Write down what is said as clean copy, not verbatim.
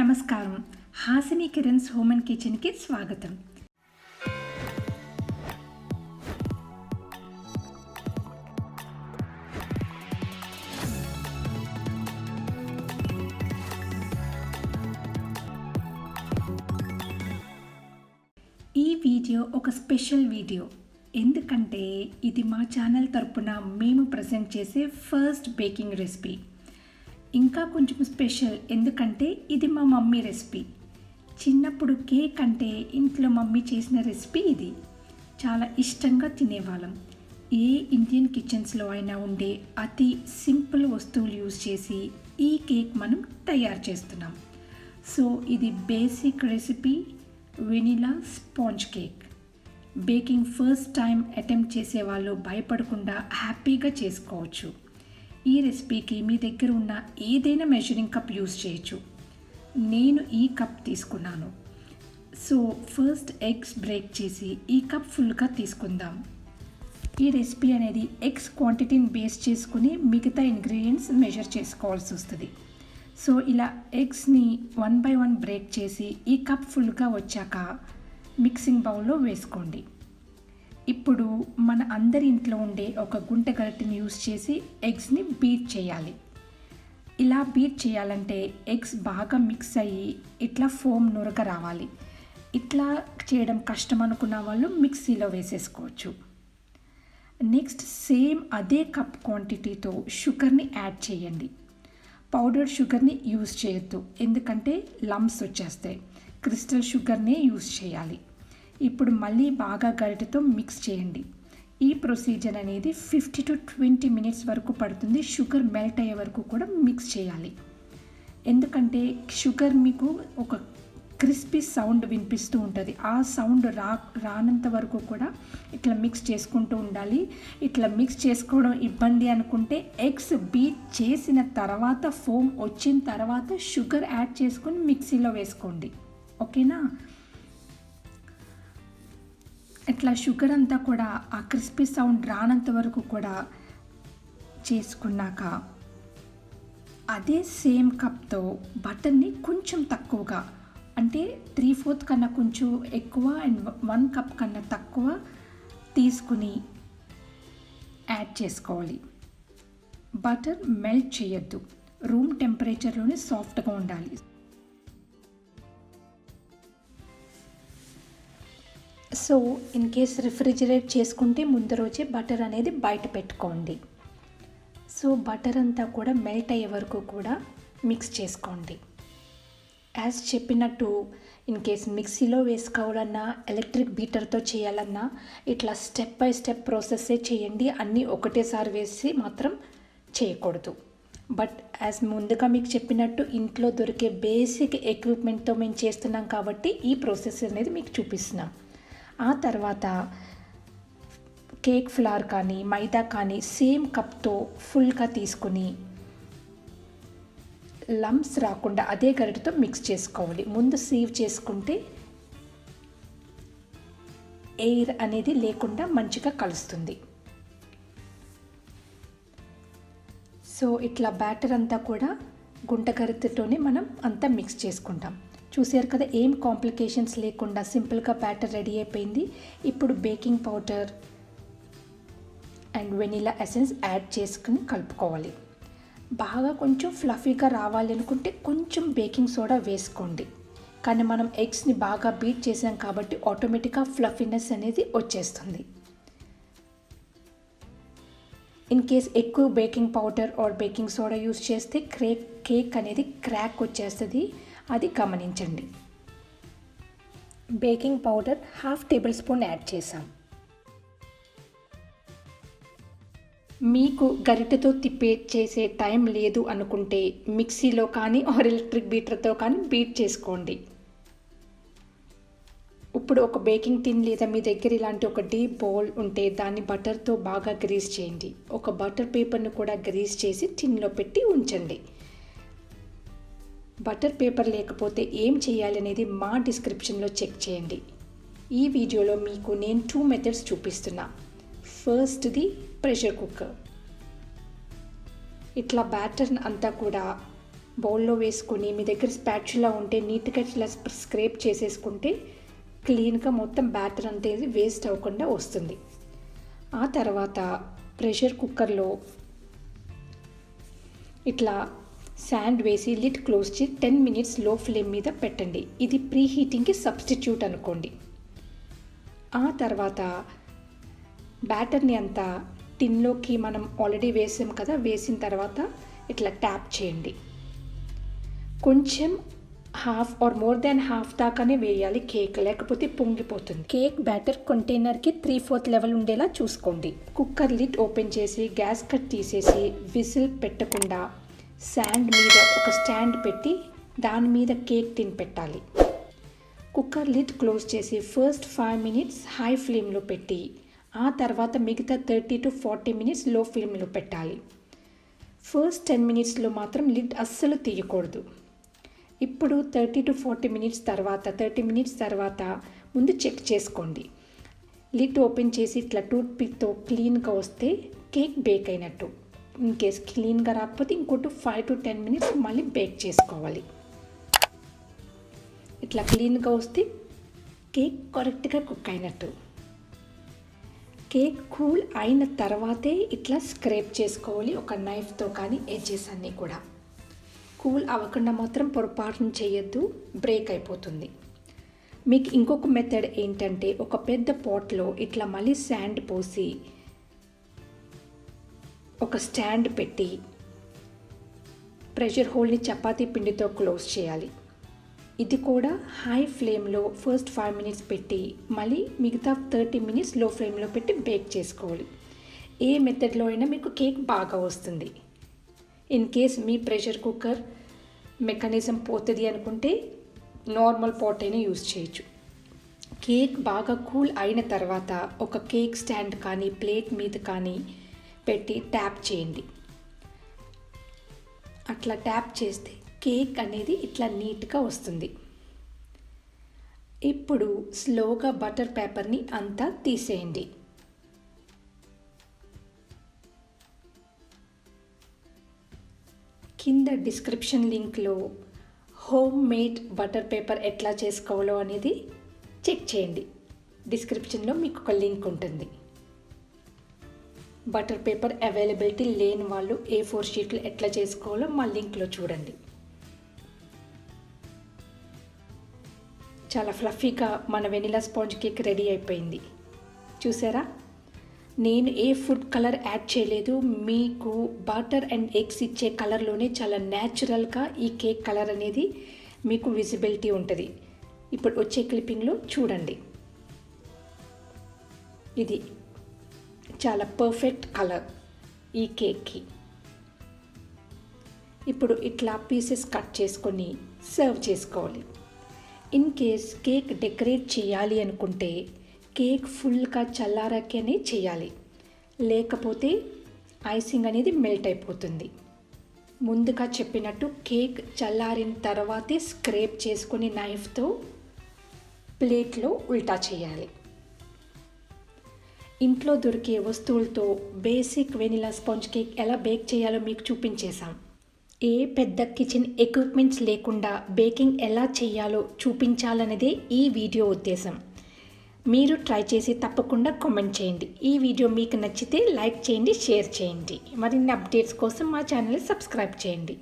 నమస్కారం. Hasini Kiran's home and కిచెన్కి స్వాగతం. ఈ వీడియో ఒక స్పెషల్ వీడియో, ఎందుకంటే ఇది మా ఛానల్ తరపున మేము ప్రజెంట్ చేసే ఫస్ట్ బేకింగ్ రెసిపీ. ఇంకా కొంచెం స్పెషల్, ఎందుకంటే ఇది మా మమ్మీ రెసిపీ. చిన్నప్పుడు కేక్ అంటే ఇంట్లో మమ్మీ చేసిన రెసిపీ ఇది. చాలా ఇష్టంగా తినేవాళ్ళం. ఏ ఇండియన్ కిచెన్స్లో అయినా ఉండే అతి సింపుల్ వస్తువులు యూజ్ చేసి ఈ కేక్ మనం తయారు చేస్తున్నాం. సో ఇది basic recipe, vanilla sponge cake. Baking first time attempt చేసేవాళ్ళు భయపడకుండా హ్యాపీగా చేసుకోవచ్చు. ఈ రెసిపీకి మీ దగ్గర ఉన్న ఏదైనా మెజరింగ్ కప్ యూజ్ చేయొచ్చు. నేను ఈ కప్ తీసుకున్నాను. సో ఫస్ట్ ఎగ్స్ బ్రేక్ చేసి ఈ కప్ ఫుల్గా తీసుకుందాం. ఈ రెసిపీ అనేది ఎగ్స్ క్వాంటిటీని బేస్ చేసుకుని మిగతా ఇంగ్రీడియంట్స్ మెజర్ చేసుకోవాల్సి వస్తుంది. సో ఇలా ఎగ్స్ని 1 by 1 బ్రేక్ చేసి ఈ కప్ ఫుల్గా వచ్చాక మిక్సింగ్ బౌల్లో వేసుకోండి. ఇప్పుడు మన అందరి ఇంట్లో ఉండే ఒక గుంట గరిటెని యూస్ చేసి ఎగ్స్ని బీట్ చేయాలి. ఇలా బీట్ చేయాలంటే ఎగ్స్ బాగా మిక్స్ అయ్యి ఇట్లా ఫోమ్ నురగ రావాలి. ఇట్లా చేయడం కష్టం అనుకున్న వాళ్ళు మిక్సీలో వేసేసుకోవచ్చు. నెక్స్ట్ సేమ్ అదే కప్ క్వాంటిటీతో షుగర్ని యాడ్ చేయండి. పౌడర్డ్ షుగర్ని యూజ్ చేయొద్దు, ఎందుకంటే లంప్స్ వచ్చేస్తాయి. క్రిస్టల్ షుగర్నే యూజ్ చేయాలి. ఇప్పుడు మళ్ళీ బాగా గరిటెతో మిక్స్ చేయండి. ఈ ప్రొసీజర్ అనేది 50 to 20 minutes వరకు పడుతుంది. షుగర్ మెల్ట్ అయ్యే వరకు కూడా మిక్స్ చేయాలి. ఎందుకంటే షుగర్ మీకు ఒక క్రిస్పీ సౌండ్ వినిపిస్తూ ఉంటుంది. ఆ సౌండ్ రానంత వరకు కూడా ఇట్లా మిక్స్ చేసుకుంటూ ఉండాలి. ఇట్లా మిక్స్ చేసుకోవడం ఇబ్బంది అనుకుంటే ఎగ్స్ బీట్ చేసిన తర్వాత ఫోమ్ వచ్చిన తర్వాత షుగర్ యాడ్ చేసుకొని మిక్సీలో వేసుకోండి. ఓకేనా? ఇట్లా షుగర్ అంతా కూడా ఆ క్రిస్పీ సౌండ్ రానంత వరకు కూడా చేసుకున్నాక అదే సేమ్ కప్తో బటర్ని కొంచెం తక్కువగా, అంటే 3/4 కన్నా కొంచెం ఎక్కువ అండ్ 1 కప్ కన్నా తక్కువ తీసుకుని యాడ్ చేసుకోవాలి. బటర్ మెల్ట్ చేయొద్దు, రూమ్ టెంపరేచర్లోనే సాఫ్ట్గా ఉండాలి. సో ఇన్ కేస్ రిఫ్రిజిరేట్ చేసుకుంటే ముందు రోజే బటర్ అనేది బయట పెట్టుకోండి. సో బటర్ అంతా కూడా మెల్ట్ అయ్యే వరకు కూడా మిక్స్ చేసుకోండి. యాజ్ చెప్పినట్టు ఇన్ కేస్ మిక్సీలో వేసుకోవాలన్నా ఎలక్ట్రిక్ బీటర్తో చేయాలన్నా ఇట్లా స్టెప్ బై స్టెప్ ప్రాసెస్సే చేయండి. అన్నీ ఒకటేసారి వేసి మాత్రం చేయకూడదు. బట్ యాజ్ ముందుగా మీకు చెప్పినట్టు ఇంట్లో దొరికే బేసిక్ ఎక్విప్మెంట్తో మేము చేస్తున్నాం కాబట్టి ఈ ప్రాసెస్ అనేది మీకు చూపిస్తున్నాం. ఆ తర్వాత కేక్ ఫ్లవర్ కానీ మైదా కానీ సేమ్ కప్తో ఫుల్గా తీసుకుని లంప్స్ రాకుండా అదే గరిటెతో మిక్స్ చేసుకోవాలి. ముందు సీవ్ చేసుకుంటే ఎయిర్ అనేది లేకుండా మంచిగా కలుస్తుంది. సో ఇట్లా బ్యాటర్ అంతా కూడా గుంట గరిటెతోనే మనం అంతా మిక్స్ చేసుకుంటాం. చూసారు కదా, ఏం కాంప్లికేషన్స్ లేకుండా సింపుల్గా బ్యాటర్ రెడీ అయిపోయింది. ఇప్పుడు baking powder and vanilla essence add చేసుకుని కలుపుకోవాలి. బాగా కొంచెం ఫ్లఫీగా రావాలి అనుకుంటే కొంచెం బేకింగ్ సోడా వేసుకోండి. కానీ మనం ఎగ్స్ని బాగా బీట్ చేసాం కాబట్టి ఆటోమేటిక్గా ఫ్లఫీనెస్ అనేది వచ్చేస్తుంది. ఇన్ కేస్ ఎక్కువ baking powder are baking soda use చేస్తే కేక్ అనేది క్రాక్ వచ్చేస్తుంది, అది గమనించండి. బేకింగ్ పౌడర్ 1/2 tablespoon యాడ్ చేసాం. మీకు గరిటెతో చేసే టైం లేదు అనుకుంటే మిక్సీలో కానీ ఆర్ ఎలక్ట్రిక్ బీటర్తో కానీ బీట్ చేసుకోండి. ఇప్పుడు ఒక బేకింగ్ టిన్ లేదా మీ దగ్గర ఇలాంటి ఒక డీప్ బౌల్ ఉంటే దాన్ని బటర్తో బాగా గ్రీస్ చేయండి. ఒక బటర్ పేపర్ను కూడా గ్రీస్ చేసి టిన్లో పెట్టి ఉంచండి. బటర్ పేపర్ లేకపోతే ఏం చేయాలనేది మా డిస్క్రిప్షన్లో చెక్ చేయండి. ఈ వీడియోలో మీకు నేను 2 మెథడ్స్ చూపిస్తున్నా. ఫస్ట్ది ప్రెషర్ కుక్కర్. ఇట్లా బ్యాటర్ అంతా కూడా బౌల్లో వేసుకొని మీ దగ్గర స్పాచులా ఉంటే నీట్గా ఇట్లా స్క్రేప్ చేసేసుకుంటే క్లీన్గా మొత్తం బ్యాటర్ అంతా వేస్ట్ అవ్వకుండా వస్తుంది. ఆ తర్వాత ప్రెషర్ కుక్కర్లో ఇట్లా శాండ్ వేసి లిడ్ క్లోజ్ చేసి 10 మినిట్స్ లో ఫ్లేమ్ మీద పెట్టండి. ఇది ప్రీ హీటింగ్కి సబ్స్టిట్యూట్ అనుకోండి. ఆ తర్వాత బ్యాటర్ని అంతా టిన్లోకి మనం ఆల్రెడీ వేసాం కదా, వేసిన తర్వాత ఇట్లా ట్యాప్ చేయండి. కొంచెం half or more than half దాకానే వేయాలి కేక్, లేకపోతే పొంగిపోతుంది. కేక్ బ్యాటర్ కంటైనర్కి 3/4 లెవెల్ ఉండేలా చూసుకోండి. కుక్కర్ లిడ్ ఓపెన్ చేసి గ్యాస్ కట్ తీసేసి విజిల్ పెట్టకుండా శాండ్ మీద ఒక స్టాండ్ పెట్టి దాని మీద కేక్ టిన్ పెట్టాలి. కుక్కర్ లిడ్ క్లోజ్ చేసి ఫస్ట్ 5 మినిట్స్ హై ఫ్లేమ్లో పెట్టి ఆ తర్వాత మిగతా 30 to 40 మినిట్స్ లో ఫ్లేమ్లో పెట్టాలి. ఫస్ట్ 10 మినిట్స్లో మాత్రం లిడ్ అస్సలు తీయకూడదు. ఇప్పుడు 30 to 40 మినిట్స్ తర్వాత 30 మినిట్స్ తర్వాత ముందు చెక్ చేసుకోండి. లిడ్ ఓపెన్ చేసి ఇట్లా టూత్ పిక్తో క్లీన్గా వస్తే కేక్ బేక్ అయినట్టు. ఇన్ కేస్ క్లీన్గా రాకపోతే ఇంకోటి 5 to 10 మినిట్స్ మళ్ళీ బేక్ చేసుకోవాలి. ఇట్లా క్లీన్గా వస్తే కేక్ కరెక్ట్గా కుక్ అయినట్టు. కేక్ కూల్ అయిన తర్వాతే ఇట్లా స్క్రేప్ చేసుకోవాలి ఒక నైఫ్తో కానీ ఎడ్జెస్ అన్నీ కూడా. కూల్ అవ్వకుండా మాత్రం పొరపాటును చేయొద్దు, బ్రేక్ అయిపోతుంది. మీకు ఇంకొక మెథడ్ ఏంటంటే ఒక పెద్ద పాట్లో ఇట్లా మళ్ళీ శాండ్ పోసి ఒక స్టాండ్ పెట్టి ప్రెషర్ హోల్ని చపాతీ పిండితో క్లోజ్ చేయాలి. ఇది కూడా హై ఫ్లేమ్లో ఫస్ట్ 5 మినిట్స్ పెట్టి మళ్ళీ మిగతా 30 మినిట్స్ లో ఫ్లేమ్లో పెట్టి బేక్ చేసుకోవాలి. ఏ మెథడ్లో అయినా మీకు కేక్ బాగా వస్తుంది. In case me pressure cooker mechanism పోతుంది అనుకుంటే నార్మల్ పాట్ అయినా యూజ్ చేయొచ్చు. కేక్ బాగా కూల్ అయిన తర్వాత ఒక కేక్ స్టాండ్ కానీ ప్లేట్ మీద కానీ పెట్టి ట్యాప్ చేయండి. అట్లా ట్యాప్ చేస్తే కేక్ అనేది ఇట్లా నీట్గా వస్తుంది. ఇప్పుడు స్లోగా బటర్ పేపర్ని అంతా తీసేయండి. కింద డిస్క్రిప్షన్ లింక్లో హోమ్ మేడ్ బటర్ పేపర్ ఎట్లా చేసుకోవాలో అనేది చెక్ చేయండి. డిస్క్రిప్షన్లో మీకు ఒక లింక్ ఉంటుంది. బటర్ పేపర్ అవైలబిలిటీ లేని వాళ్ళు A4 షీట్లు ఎట్లా చేసుకోవాలో మా లింక్లో చూడండి. చాలా ఫ్లఫీగా మన వెనిలా స్పాంజ్ కేక్ రెడీ అయిపోయింది. చూసారా, నేను ఏ ఫుడ్ కలర్ యాడ్ చేయలేదు. మీకు బటర్ అండ్ ఎగ్స్ ఇచ్చే కలర్లోనే చాలా న్యాచురల్గా ఈ కేక్ కలర్ అనేది మీకు విజిబిలిటీ ఉంటుంది. ఇప్పుడు వచ్చే క్లిప్పింగ్లో చూడండి. ఇది చాలా పర్ఫెక్ట్ కలర్ ఈ కేక్కి. ఇప్పుడు ఇట్లా పీసెస్ కట్ చేసుకొని సర్వ్ చేసుకోవాలి. ఇన్ కేస్ కేక్ డెకరేట్ చేయాలి అనుకుంటే కేక్ ఫుల్గా చల్లారాకనే చేయాలి, లేకపోతే ఐసింగ్ అనేది మెల్ట్ అయిపోతుంది. ముందుగా చెప్పినట్టు కేక్ చల్లారిన తర్వాతే స్క్రేప్ చేసుకొని నైఫ్తో ప్లేట్లో ఉల్టా చేయాలి. ఇంట్లో దొరికే వస్తువులతో బేసిక్ వెనిలా స్పాంజ్ కేక్ ఎలా బేక్ చేయాలో మీకు చూపించేశాం. ఏ పెద్ద కిచెన్ ఎక్విప్మెంట్స్ లేకుండా బేకింగ్ ఎలా చేయాలో చూపించాలనేదే ఈ వీడియో ఉద్దేశం. మీరు ట్రై చేసి తప్పకుండా కామెంట్ చేయండి. ఈ వీడియో మీకు నచ్చితే లైక్ చేయండి, షేర్ చేయండి. మరిన్ని అప్డేట్స్ కోసం మా ఛానల్ని సబ్స్క్రైబ్ చేయండి.